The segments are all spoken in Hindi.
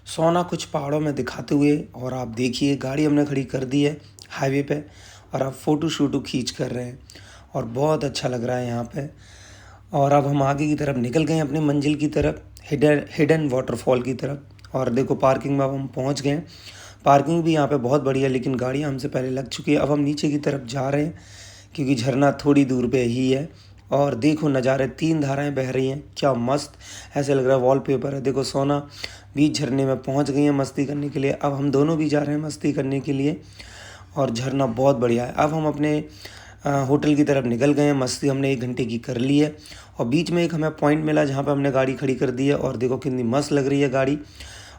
सोना कुछ पहाड़ों में दिखाते हुए। और आप देखिए गाड़ी हमने खड़ी कर दी है हाईवे पे और अब फ़ोटो शूटो खींच कर रहे हैं और बहुत अच्छा लग रहा है यहाँ पे। और अब हम आगे की तरफ निकल गए अपनी मंजिल की तरफ, हिडन वाटरफॉल की तरफ। और देखो पार्किंग में अब हम पहुँच गए हैं। पार्किंग भी यहाँ पे बहुत बढ़िया, लेकिन गाड़ियाँ हमसे पहले लग चुकी है। अब हम नीचे की तरफ जा रहे हैं क्योंकि झरना थोड़ी दूर पे ही है। और देखो नज़ारे, 3 धाराएं बह रही हैं, क्या मस्त। ऐसे लग रहा है वॉलपेपर है। देखो सोना भी झरने में पहुंच गई है मस्ती करने के लिए। अब हम दोनों भी जा रहे हैं मस्ती करने के लिए और झरना बहुत बढ़िया है। अब हम अपने होटल की तरफ निकल गए हैं। मस्ती हमने 1 घंटे की कर ली है और बीच में एक हमें पॉइंट मिला जहाँ पे हमने गाड़ी खड़ी कर दी है। और देखो कितनी मस्त लग रही है गाड़ी।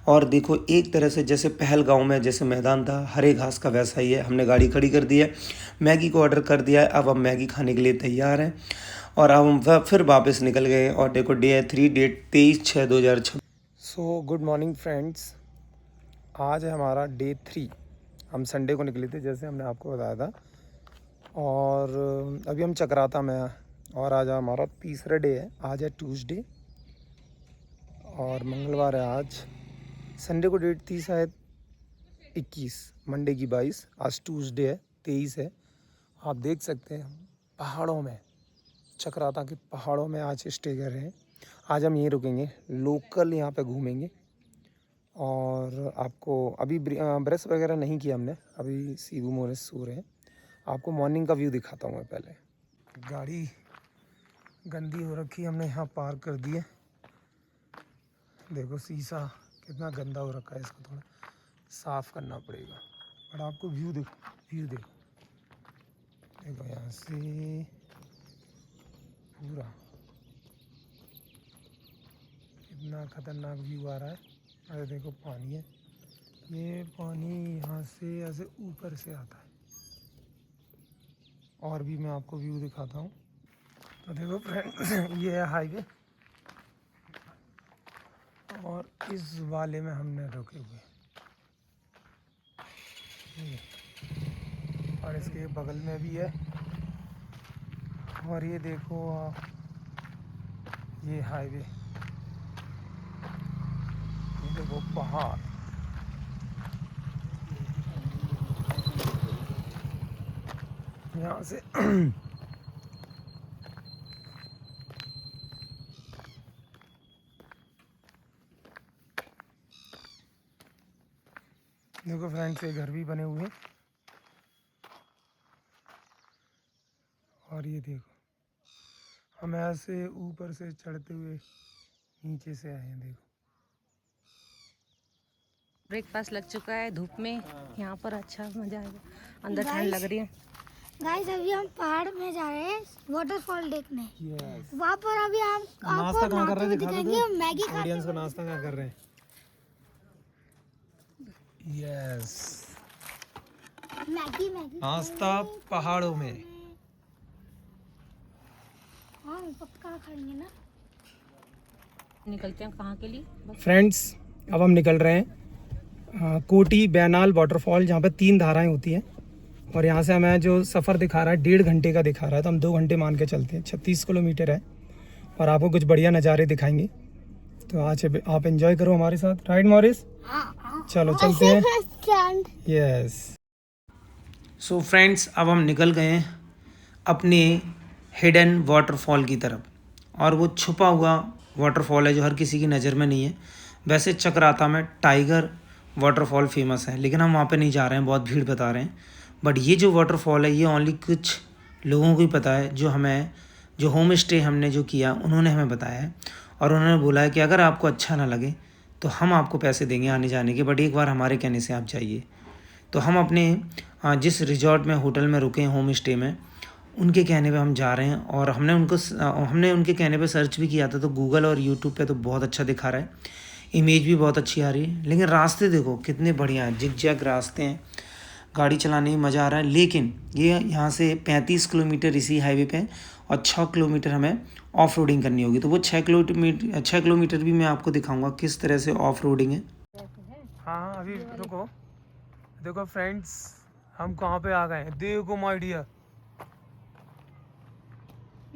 और देखो एक तरह से जैसे पहलगाँव में जैसे मैदान था हरे घास का, वैसा ही है। हमने गाड़ी खड़ी कर दी है, मैगी को ऑर्डर कर दिया है। अब हम मैगी खाने के लिए तैयार हैं और अब हम फिर वापस निकल गए। और देखो डे है 3, date 23/6/2026। So good morning friends, आज है हमारा डे 3। हम संडे को निकले थे जैसे हमने आपको बताया था। और अभी हम चक्राता में हैं और आज हमारा तीसरा डे है। आज है ट्यूसडे और मंगलवार है आज। संडे को डेट थी शायद 21, मंडे की 22, आज ट्यूसडे है 23 है। आप देख सकते हैं पहाड़ों में, चक्राता के पहाड़ों में आज स्टे कर रहे हैं। आज हम यहीं रुकेंगे, लोकल यहाँ पे घूमेंगे। और आपको अभी ब्रश वगैरह नहीं किया हमने, अभी सीबू मोरस सो रहे हैं। आपको मॉर्निंग का व्यू दिखाता हूँ मैं। पहले गाड़ी गंदी हो रखी है, हमने यहाँ पार्क कर दी है। देखो शीशा कितना गंदा हो रखा है, इसको थोड़ा साफ़ करना पड़ेगा। और आपको व्यू देखो यहाँ से पूरा कितना खतरनाक व्यू आ रहा है। अरे देखो पानी है, ये पानी यहाँ से ऐसे ऊपर से आता है। और भी मैं आपको व्यू दिखाता हूँ। तो देखो फ्रेंड्स ये है हाईवे और इस वाले में हमने रुके हुए और इसके बगल में भी है। और ये देखो आप, ये हाईवे, ये देखो पहाड़। यहाँ से देखो फ्रेंड्स ये घर भी बने हुए हैं। और ये देखो हम ऐसे ऊपर से चढ़ते हुए नीचे से आए हैं। देखो ब्रेकफास्ट लग चुका है धूप में। यहाँ पर अच्छा मजा आएगा, अंदर ठंड लग रही है। गाइस अभी हम पहाड़ में जा रहे हैं वाटरफॉल देखने। वहाँ पर अभी हम आपको नाश्ता में दिखाएंगे। मैगी ऑडियंस को नाश्ता क्या कर रहे हैं। यस, मैगी नाश्ता पहाड़ों में। हाँ पक्का खाएंगे ना। निकलते हैं कहाँ के लिए? फ्रेंड्स अब हम निकल रहे हैं कोटी बैनाल वाटरफॉल, जहाँ पे 3 धाराएं होती हैं। और यहाँ से हमें जो सफ़र दिखा रहा है 1.5 घंटे का दिखा रहा है, तो हम 2 घंटे मान के चलते हैं। 36 किलोमीटर है और आपको कुछ बढ़िया नज़ारे दिखाएंगे। तो आज आप एंजॉय करो हमारे साथ, राइट मॉरिस? चलो चलते हैं। यस। सो फ्रेंड्स अब हम निकल गए हैं अपने हिडन वाटरफॉल की तरफ। और वो छुपा हुआ वाटरफॉल है जो हर किसी की नज़र में नहीं है। वैसे चक्राता में टाइगर वाटरफॉल फेमस है, लेकिन हम वहाँ पे नहीं जा रहे हैं, बहुत भीड़ बता रहे हैं। बट ये जो वाटरफॉल है ये ओनली कुछ लोगों को ही पता है, जो होम स्टे हमने जो किया उन्होंने हमें बताया है। और उन्होंने बोला है कि अगर आपको अच्छा ना लगे तो हम आपको पैसे देंगे आने जाने के, बट एक बार हमारे कहने से आप जाइए। तो हम अपने जिस रिजॉर्ट में होटल में रुके हैं होम स्टे में, उनके कहने पे हम जा रहे हैं। और हमने उनके कहने पे सर्च भी किया था, तो गूगल और यूट्यूब पे तो बहुत अच्छा दिखा रहा है, इमेज भी बहुत अच्छी आ रही है। लेकिन रास्ते देखो कितने बढ़िया हैं, जिग-जैग रास्ते हैं, गाड़ी चलाने में मज़ा आ रहा है। लेकिन ये यहाँ से 35 किलोमीटर इसी हाईवे पे और 6 किलोमीटर हमें ऑफ रोडिंग करनी होगी। तो वो 6 किलोमीटर भी मैं आपको दिखाऊंगा किस तरह से ऑफ रोडिंग है। हाँ अभी रुको, देखो फ्रेंड्स हम कहाँ पे आ गए हैं। देखो माय डियर,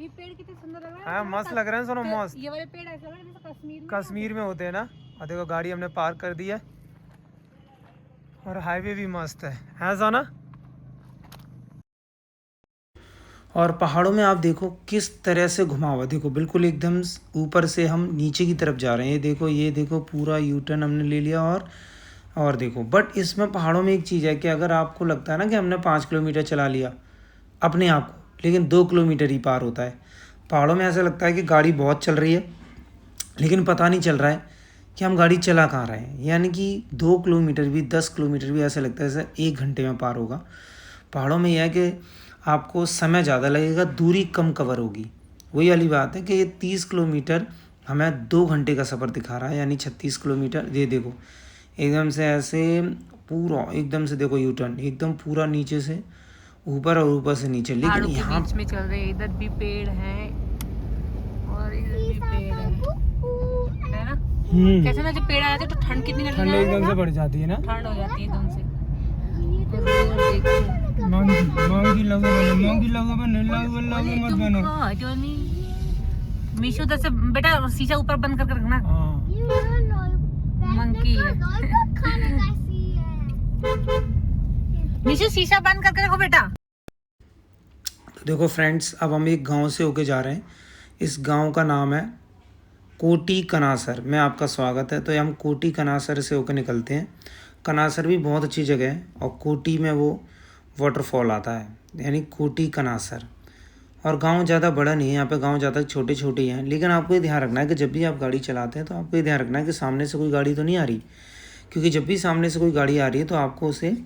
ये पेड़ कितने सुंदर लग रहे हैं। हाँ मस्त लग रहे हैं। सुनो मस्त, ये वाले पेड़ ऐसे लग रहे हैं जैसे कश्मीर कश्मीर में होते हैं ना। और देखो गाड़ी हमने पार्क कर दी है और हाईवे भी मस्त है सोना। और पहाड़ों में आप देखो किस तरह से घुमा हुआ, देखो बिल्कुल एकदम ऊपर से हम नीचे की तरफ जा रहे हैं। ये देखो पूरा यू टर्न हमने ले लिया। और देखो बट इसमें पहाड़ों में एक चीज़ है कि अगर आपको लगता है ना कि हमने 5 किलोमीटर चला लिया अपने आप को, लेकिन 2 किलोमीटर ही पार होता है। पहाड़ों में ऐसा लगता है कि गाड़ी बहुत चल रही है लेकिन पता नहीं चल रहा है कि हम गाड़ी चला कहाँ रहे हैं। यानी कि 2 किलोमीटर भी 10 किलोमीटर भी ऐसा लगता है जैसे 1 घंटे में पार होगा। पहाड़ों में यह है कि आपको समय ज़्यादा लगेगा, दूरी कम कवर होगी। वही वाली बात है कि ये 30 किलोमीटर हमें 2 घंटे का सफ़र दिखा रहा है, यानी 36 किलोमीटर। ये देखो एकदम से ऐसे पूरा एकदम से देखो यू टर्न एकदम पूरा नीचे से ऊपर और ऊपर से नीचे। लेकिन यहाँ बीच में चल रहे हैं, इधर भी पेड़ हैं और इधर भी पेड़ है ना। कैसे ना जब पेड़ आ जाते तो ठंड कितनी लगती है, एकदम से बढ़ जाती है ना, ठंड हो जाती है एकदम से। मीशो उधर से बेटा शीशा ऊपर बंद कर रखना। मंकी है मीशो, शीशा बंद करके रखो बेटा। तो देखो फ्रेंड्स, अब हम एक गांव से होके जा रहे हैं। इस गांव का नाम है कोटी कनासर में आपका स्वागत है। तो हम कोटी कनासर से होकर निकलते हैं। कनासर भी बहुत अच्छी जगह है और कोटी में वो वाटरफॉल आता है, यानी कोटी कनासर। और गांव ज़्यादा बड़ा नहीं है, यहाँ पे गांव ज़्यादा छोटे छोटे ही हैं। लेकिन आपको ये ध्यान रखना है कि जब भी आप गाड़ी चलाते हैं तो आपको ये ध्यान रखना है कि सामने से कोई गाड़ी तो नहीं आ रही, क्योंकि जब भी सामने से कोई गाड़ी आ रही है तो आपको उसे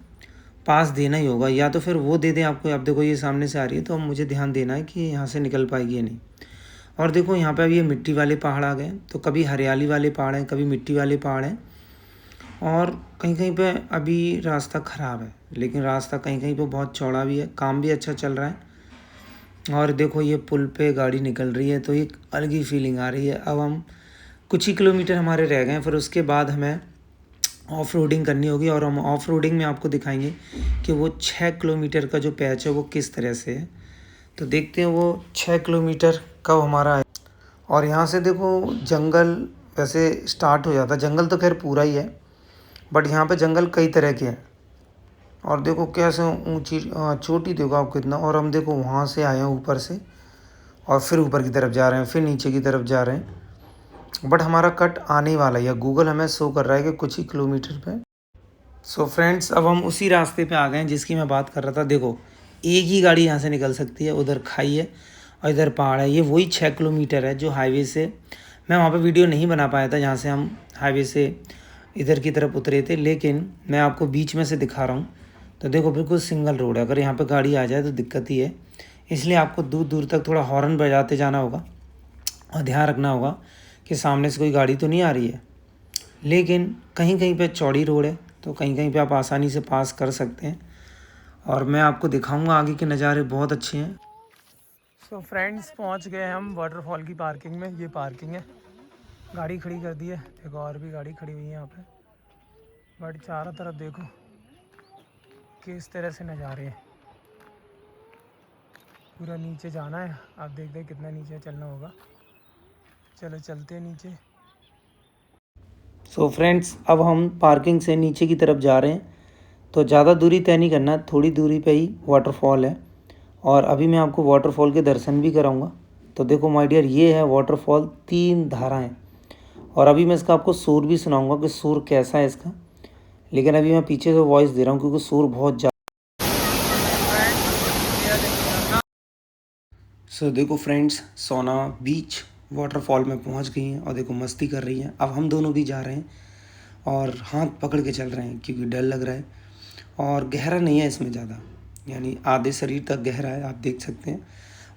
पास देना ही होगा, या तो फिर वो दे दें आपको। अब देखो ये सामने से आ रही है तो अब मुझे ध्यान देना है कि यहाँ से निकल पाएगी या नहीं। और देखो यहाँ पे अब ये मिट्टी वाले पहाड़ आ गए, तो कभी हरियाली वाले पहाड़ हैं, कभी मिट्टी वाले पहाड़ हैं। और कहीं कहीं पे अभी रास्ता ख़राब है, लेकिन रास्ता कहीं कहीं पे बहुत चौड़ा भी है, काम भी अच्छा चल रहा है। और देखो ये पुल पे गाड़ी निकल रही है तो एक अलग ही फीलिंग आ रही है। अब हम कुछ ही किलोमीटर हमारे रह गए, फिर उसके बाद हमें ऑफ रोडिंग करनी होगी। और हम ऑफ रोडिंग में आपको दिखाएंगे कि वो 6 किलोमीटर का जो पैच है वो किस तरह से है। तो देखते हैं वो 6 किलोमीटर कब हमारा है। और यहाँ से देखो जंगल वैसे स्टार्ट हो जाता है, जंगल तो खैर पूरा ही है बट यहाँ पे जंगल कई तरह के हैं। और देखो कैसे ऊंची चोटी देखो आप कितना। और हम देखो वहाँ से आए हैं ऊपर से और फिर ऊपर की तरफ जा रहे हैं, फिर नीचे की तरफ जा रहे हैं। बट हमारा कट आने वाला है, गूगल हमें शो कर रहा है कि कुछ ही किलोमीटर पे। सो फ्रेंड्स, अब हम उसी रास्ते पे आ गए हैं जिसकी मैं बात कर रहा था। देखो एक ही गाड़ी यहाँ से निकल सकती है, उधर खाई है और इधर पहाड़ है। ये वही 6 किलोमीटर है जो हाईवे से, मैं वहाँ पे वीडियो नहीं बना पाया था जहाँ से हम हाईवे से इधर की तरफ उतरे थे, लेकिन मैं आपको बीच में से दिखा रहा हूँ। तो देखो बिल्कुल सिंगल रोड है, अगर यहाँ पे गाड़ी आ जाए तो दिक्कत ही है। इसलिए आपको दूर दूर तक थोड़ा हॉर्न बजाते जाना होगा और ध्यान रखना होगा कि सामने से कोई गाड़ी तो नहीं आ रही है। लेकिन कहीं कहीं पे चौड़ी रोड है तो कहीं कहीं पे आप आसानी से पास कर सकते हैं। और मैं आपको दिखाऊंगा आगे के नज़ारे बहुत अच्छे हैं। सो फ्रेंड्स, पहुंच गए हम वाटरफॉल की पार्किंग में। ये पार्किंग है, गाड़ी खड़ी कर दी है। देखो और भी गाड़ी खड़ी हुई है यहाँ पे, बट चारों तरफ देखो किस तरह से नज़ारे हैं। पूरा नीचे जाना है, आप देखते हैं कितना नीचे चलना होगा। चलो चलते हैं नीचे। सो फ्रेंड्स, अब हम पार्किंग से नीचे की तरफ जा रहे हैं। तो ज़्यादा दूरी तय नहीं करना, थोड़ी दूरी पे ही वाटरफॉल है। और अभी मैं आपको वाटरफॉल के दर्शन भी कराऊंगा। तो देखो माय डियर, ये है वाटरफॉल, 3 धाराएं। और अभी मैं इसका आपको सुर भी सुनाऊंगा कि सुर कैसा है इसका। लेकिन अभी मैं पीछे से वॉइस दे रहा हूँ क्योंकि सुर बहुत ज़्यादा। सो देखो फ्रेंड्स, सोना बीच वाटरफॉल में पहुंच गई हैं और देखो मस्ती कर रही हैं। अब हम दोनों भी जा रहे हैं और हाथ पकड़ के चल रहे हैं क्योंकि डर लग रहा है। और गहरा नहीं है इसमें ज़्यादा, यानी आधे शरीर तक गहरा है, आप देख सकते हैं।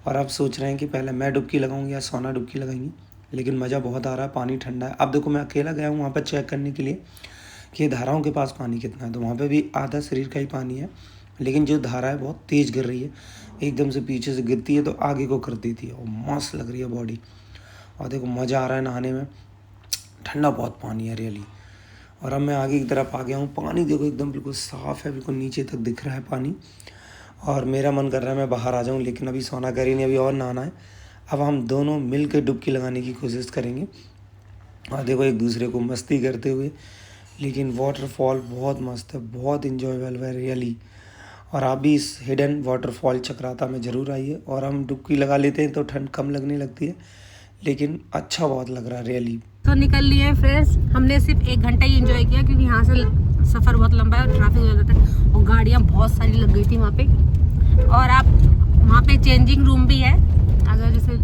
और अब सोच रहे हैं कि पहले मैं डुबकी लगाऊंगी या सोना डुबकी लगाएंगी, लेकिन मज़ा बहुत आ रहा है, पानी ठंडा है। अब देखो मैं अकेला गया हूँ वहाँ पर चेक करने के लिए कि धाराओं के पास पानी कितना है। तो वहाँ पर भी आधा शरीर का ही पानी है, लेकिन जो धारा है बहुत तेज़ गिर रही है, एकदम से पीछे से गिरती है तो आगे को कर देती है और मस्त लग रही है बॉडी। और देखो मज़ा आ रहा है नहाने में, ठंडा बहुत पानी है रियली। और अब मैं आगे की तरफ आ गया हूँ। पानी देखो एकदम बिल्कुल साफ़ है, बिल्कुल नीचे तक दिख रहा है पानी। और मेरा मन कर रहा है मैं बाहर आ जाऊँ, लेकिन अभी सोना कह रही नहीं, अभी और नहाना है। अब हम दोनों मिल के डुबकी लगाने की कोशिश करेंगे और देखो एक दूसरे को मस्ती करते हुए। लेकिन वाटरफॉल बहुत मस्त है, बहुत इंजॉयबल है रियली। और आप भी इस हिडन वाटरफॉल चक्राता में ज़रूर आइए। और हम डुबकी लगा लेते हैं तो ठंड कम लगने लगती है, लेकिन अच्छा बहुत लग रहा है रियली। तो निकल लिए फ्रेंड्स, हमने सिर्फ 1 घंटा ही एंजॉय किया क्योंकि यहाँ से सफ़र बहुत लंबा है और ट्रैफिक हो जाता है और गाड़ियाँ बहुत सारी लग गई थी वहाँ पे। और आप वहाँ पे चेंजिंग रूम भी है, अगर जैसे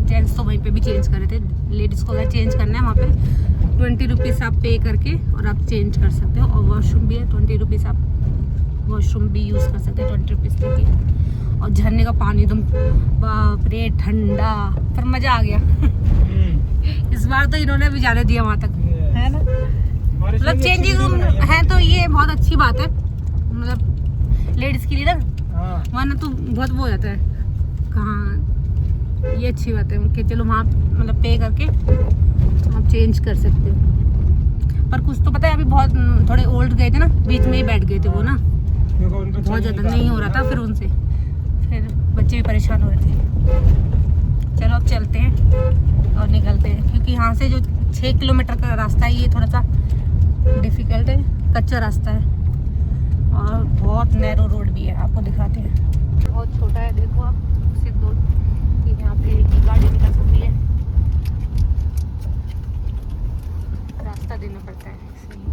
जेंट्स तो वहीं पे भी चेंज कर रहे थे, लेडीज़ को अगर चेंज करना है वहाँ पे 20 रुपीज़ आप पे करके और आप चेंज कर सकते हो। और वॉशरूम भी है, 20 रुपीज़ आप वॉशरूम भी यूज़ कर सकते हैं 20 रुपीज़ लेके। और झरने का पानी एकदम बाप रे ठंडा, पर मज़ा आ गया। इस बार तो इन्होंने भी जाने दिया वहाँ तक, है ना। मतलब चेंजिंग रूम है तो ये बहुत अच्छी बात है, मतलब लेडीज़ के लिए ना, वरना तो बहुत वो हो जाता है कहाँ। ये अच्छी बात है कि चलो वहाँ मतलब पे करके आप चेंज कर सकते हो। पर कुछ तो पता है अभी बहुत थोड़े ओल्ड गए थे ना, बीच में ही बैठ गए थे वो ना, बहुत ज़्यादा नहीं हो रहा था फिर उनसे, फिर बच्चे भी परेशान हो रहे थे। चलो अब चलते हैं और निकलते हैं, क्योंकि यहाँ से जो 6 किलोमीटर का रास्ता है ये थोड़ा सा डिफ़िकल्ट है, कच्चा रास्ता है और बहुत नैरो रोड भी है। आपको दिखाते हैं, बहुत छोटा है, देखो आप सिर्फ 2 यहाँ पे एक ही गाड़ी निकल सकती है, रास्ता देना पड़ता है इसलिए।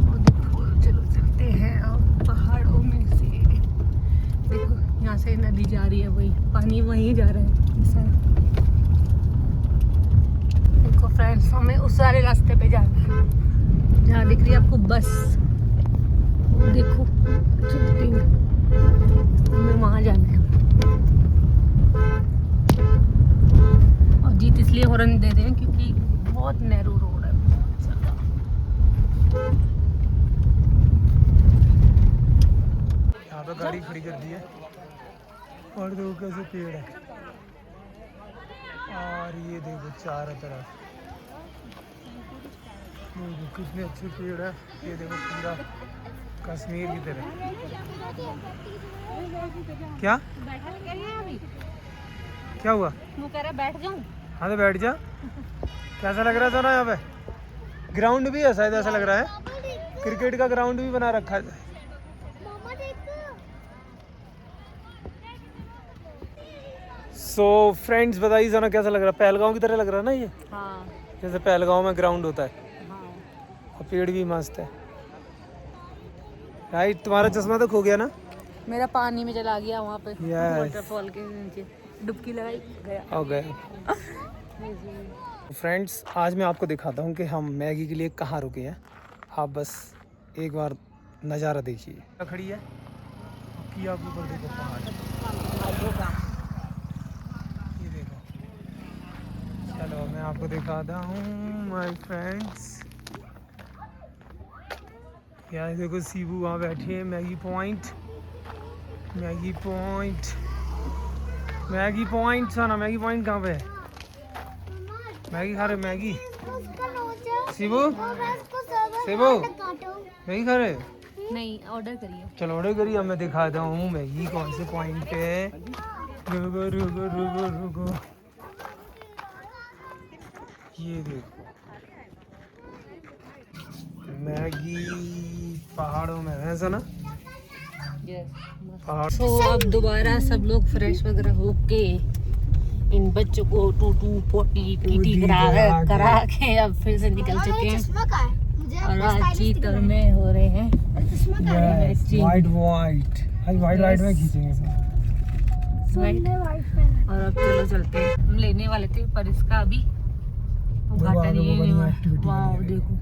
और देखो चलो चलते हैं अब पहाड़ों में से, देखो यहाँ से नदी जा रही है, वही पानी वहीं जा रहा है इस साइड। देखो फ्रेंड्स, हमें उस सारे रास्ते पे जाना है जहाँ दिख रही है आपको बस, वो देखो चलती है, हमें वहाँ जाना है। और जीत इसलिए हॉर्न दे रहे हैं क्योंकि बहुत नैरो रोड है, बहुत ज़्यादा। यहाँ पे गाड़ी खड़ी कर दी है और देखो कैसे पेड़ है, और ये देखो चारों तरफ देखो कितने अच्छे पेड़ है। ये देखो पूरा कश्मीर की तरह। क्या क्या हुआ? वो कह रहा बैठ जाऊं। हाँ तो बैठ जा। कैसा लग रहा था ना, यहाँ पे ग्राउंड भी है शायद, ऐसा लग रहा है क्रिकेट का ग्राउंड भी बना रखा है। सो फ्रेंड्स बताइए जाना कैसा लग रहा है? पहलगांव की तरह लग रहा है ना ये, हाँ जैसे पहलगांव में ग्राउंड होता है। हाँ। और पेड़ भी मस्त है। राइट, तुम्हारा चश्मा तो खो गया ना? मेरा पानी में चला गया वहाँ पे, Yes. वाटरफॉल के नीचे डुबकी लगाई गया। हो गया। फ्रेंड्स आज मैं आपको दिखाता हूँ कि हम मैगी के लिए कहाँ रुके हैं। आप बस एक बार नज़ारा देखिए। खड़ी है कि आप ऊपर देखो पहाड़, ये देखो। चलो मैं आपको दिखाता हूँ माय फ्रेंड्स। यहाँ देखो सीबू वहाँ बैठी है। Maggi point, Maggi point, Maggi point. Sana Maggi point कहाँ पे है? मैगी खा रहे? मैगी शिबू, शिबू मैगी खा रहे? नहीं, ऑर्डर करिए। चलो ऑर्डर करिए। अब मैं दिखाता हूँ मैगी कौन से पॉइंट पे है। रुको रुको रुको रुको, ये देखो मैगी पहाड़ों में है ना, पहाड़। तो अब दोबारा सब लोग फ्रेश वगैरह होके इन बच्चों को टूटू पोटी पीटी करा के अब फिर से निकल चुके हैं और आज चीतर में हो रहे हैं। वाइट वाइट वाइट वाइट में खींचेंगे और अब चलो चलते हैं। हम लेने वाले थे पर इसका अभी उद्घाटन ही नहीं हुआ। वाह देखो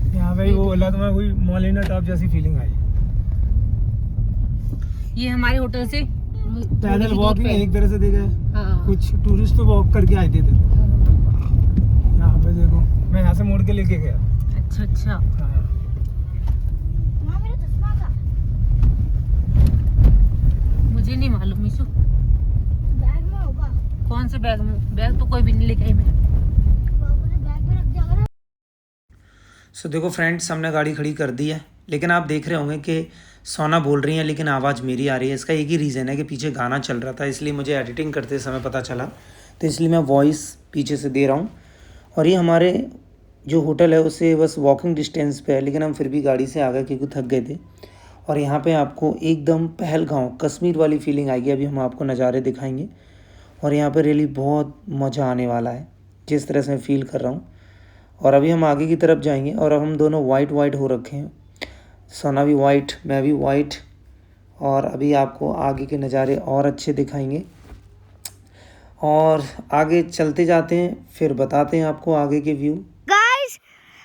यहाँ पे वो बोला तो मैं कोई मॉलिना टॉप जैसी फीलिंग आई। ये हमारे होटल से पैदल वॉकिंग एक तरह से देखा है। हाँ। कुछ टूरिस्ट तो वॉक करके आए थे। यहाँ पे देखो मैं यहाँ से मोड़ के लेके गया। अच्छा अच्छा। हाँ। मुझे नहीं मालूम मीशू, बैग में होगा। कौन से बैग में? बैग तो कोई भी नहीं लेके आई मैं। बैग में रख दिया। सो देखो फ्रेंड्स, हमने गाड़ी खड़ी कर दी है लेकिन आप देख रहे होंगे कि सोना बोल रही हैं लेकिन आवाज़ मेरी आ रही है। इसका एक ही रीज़न है कि पीछे गाना चल रहा था, इसलिए मुझे एडिटिंग करते समय पता चला, तो इसलिए मैं वॉइस पीछे से दे रहा हूँ। और ये हमारे जो होटल है उससे बस वॉकिंग डिस्टेंस पे है, लेकिन हम फिर भी गाड़ी से आ गए क्योंकि थक गए थे। और यहाँ पे आपको एकदम पहलगांव कश्मीर वाली फीलिंग आएगी। अभी हम आपको नज़ारे दिखाएंगे और यहाँ पे रियली बहुत मज़ा आने वाला है, जिस तरह से मैं फील कर रहा हूँ। और अभी हम आगे की तरफ जाएंगे और अब हम दोनों वाइट हो रखे हैं, सोना भी वाइट, मैं भी वाइट। और अभी आपको आगे के नज़ारे और अच्छे दिखाएंगे और आगे चलते जाते हैं, फिर बताते हैं आपको आगे के व्यू। गाइस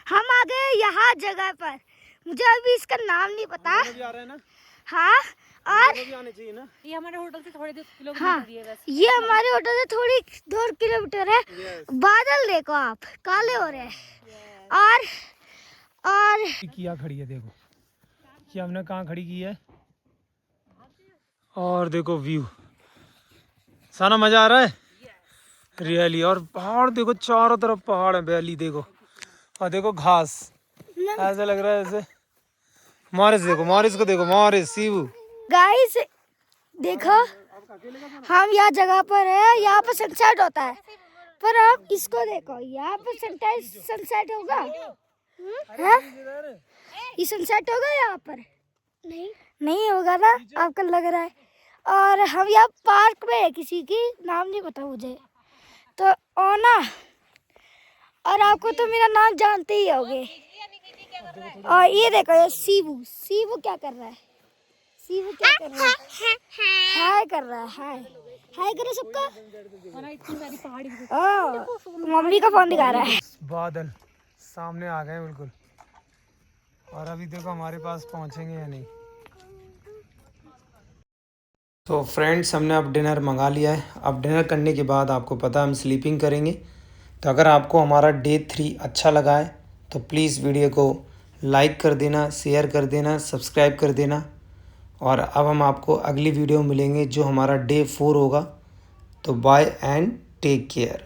हम आ गए यहाँ जगह पर, मुझे अभी इसका नाम नहीं पता। भी आ रहा है ना, हाँ और भी आने चाहिए ना। ये हमारे होटल से थोड़े किलोमीटर हाँ ही है बस। ये हमारे होटल से थोड़ी 2 किलोमीटर है। बादल देखो आप, काले हो रहे हैं। और किया खड़ी है, देखो कि हमने कहाँ खड़ी की है। और देखो व्यू, साना मजा आ रहा है रियली। और पहाड़ देखो, चारों तरफ पहाड़ है, वैली देखो, और देखो घास, ऐसा लग रहा है जैसे मॉरिस। देखो मॉरिस को, देखो मॉरिस, सीबू। गाइस देखो हम यहाँ जगह पर है, यहाँ पर सनसेट होता है, पर आप इसको देखो, यहाँ पर सनसेट होगा। है? ये सनसेट होगा यहाँ पर? नहीं होगा ना, आपको लग रहा है। और हम यहाँ पार्क में है, किसी की नाम नहीं पता मुझे, तो ओना, और आपको तो मेरा नाम जानते ही होगे। और ये देखो ये सीबू क्या कर रहा है? सीबू क्या कर रहा है? हाय कर रहा है, हाय करो सबका। इतनी सारी पहाड़ी मम्मी का फोन दिखा रहा है। बादल सामने आ गए बिल्कुल, और अभी देखो हमारे पास पहुंचेंगे या नहीं। तो फ्रेंड्स, हमने अब डिनर मंगा लिया है। अब डिनर करने के बाद आपको पता है हम स्लीपिंग करेंगे। तो अगर आपको हमारा डे 3 अच्छा लगा है तो प्लीज़ वीडियो को लाइक कर देना, शेयर कर देना, सब्सक्राइब कर देना। और अब हम आपको अगली वीडियो मिलेंगे जो हमारा डे 4 होगा। तो बाय एंड टेक केयर।